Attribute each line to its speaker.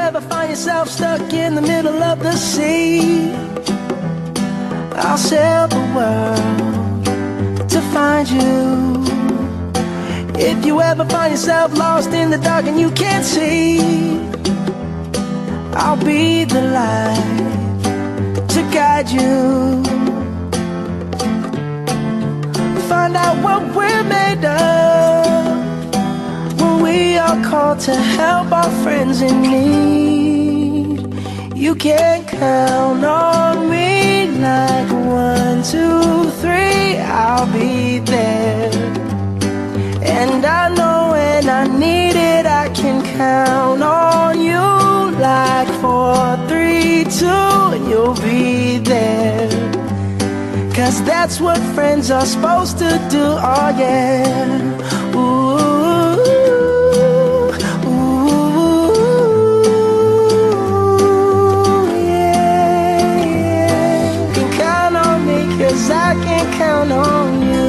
Speaker 1: ever find yourself stuck in the middle of the sea, I'll sail the world to find you. If you ever find yourself lost in the dark and you can't see, I'll be the light to guide you. Find out what we're made of when we are called to help our friends in need. You can count on me like 1, 2, 3, I'll be there. And I know when I need it, I can count on you like 4, 3, 2, and you'll be there. 'Cause that's what friends are supposed to do, oh yeah. Ooh, ooh, yeah, yeah. You can count on me 'cause I can count on you.